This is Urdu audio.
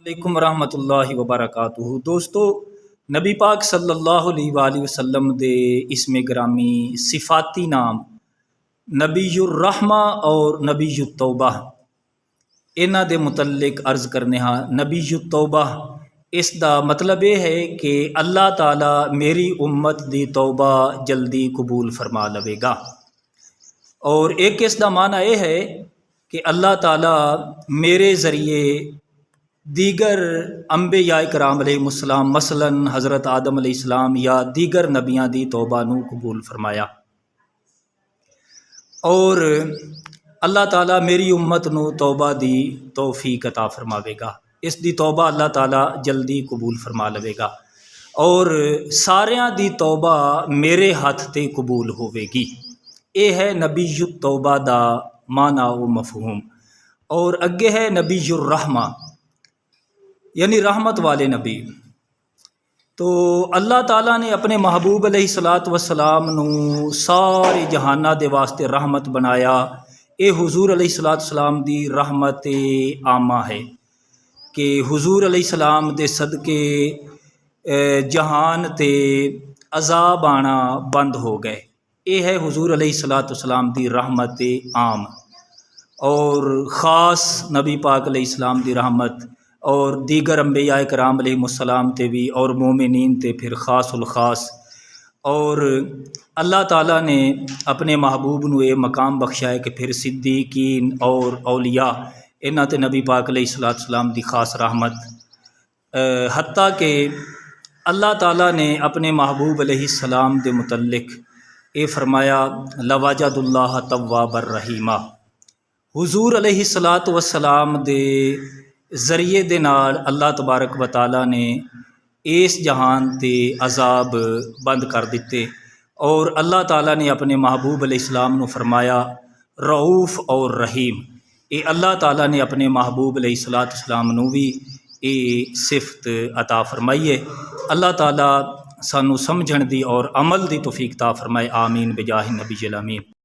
علیکم ورحمۃ اللہ وبرکاتہ دوستو، نبی پاک صلی اللہ علیہ وآلہ وسلم دے اسم گرامی صفاتی نام نبی الرحمہ اور نبی التوبہ انہاں دے متعلق عرض کرنے ہاں۔ نبی التوبہ اس دا مطلب یہ ہے کہ اللہ تعالیٰ میری امت دی توبہ جلدی قبول فرما لوے گا، اور ایک اس دا معنی یہ ہے کہ اللہ تعالیٰ میرے ذریعے دیگر انبیاء کرام علیہ السلام مثلا حضرت آدم علیہ السلام یا دیگر نبیاں دی توبہ نو قبول فرمایا، اور اللہ تعالیٰ میری امت نو توبہ دی توفیق عطا فرماوے گا۔ اس دی توبہ اللہ تعالیٰ جلدی قبول فرما لوے گا، اور ساریاں دی توبہ میرے ہاتھ تے قبول ہوے گی۔ اے ہے نبی التوبہ دا معنی و مفہوم۔ اور اگے ہے نبی الرحمہ، یعنی رحمت والے نبی۔ تو اللہ تعالیٰ نے اپنے محبوب علیہ الصلاۃ والسلام نو سارے جہانہ دے واسطے رحمت بنایا۔ اے حضور علیہ الصلاۃ والسلام دی رحمت عامہ ہے کہ حضور علیہ السلام دے صدقے جہان تے عذاب آنا بند ہو گئے۔ اے ہے حضور علیہ الصلاۃ والسلام دی رحمت عام، اور خاص نبی پاک علیہ السلام دی رحمت اور دیگر انبیاء کرام علیہ السلام تے بھی، اور مومنین تے پھر خاص الخاص۔ اور اللہ تعالیٰ نے اپنے محبوب نو یہ مقام بخشا ہے کہ پھر صدیقین اور اولیاء انہاں تے نبی پاک علیہ الصلاۃ والسلام دی خاص رحمت، حتیٰ کہ اللہ تعالیٰ نے اپنے محبوب علیہ السلام دے متعلق یہ فرمایا لَوَجَدُ اللَّهَ تَوَّابًا رَحِیمًا۔ حضور علیہ الصلاۃ والسلام دے ذریعے دے نال اللہ تبارک و تعالیٰ نے اس جہان تے عذاب بند کر دیتے، اور اللہ تعالیٰ نے اپنے محبوب علیہ السلام نو فرمایا رعوف اور رحیم۔ یہ اللہ تعالیٰ نے اپنے محبوب علیہ الصلاۃ والسلام نو بھی یہ صفت عطا فرمائیے۔ اللہ تعالیٰ سانو سمجھن دی اور عمل دی توفیق عطا فرمائے، آمین بجاہ نبی الامین۔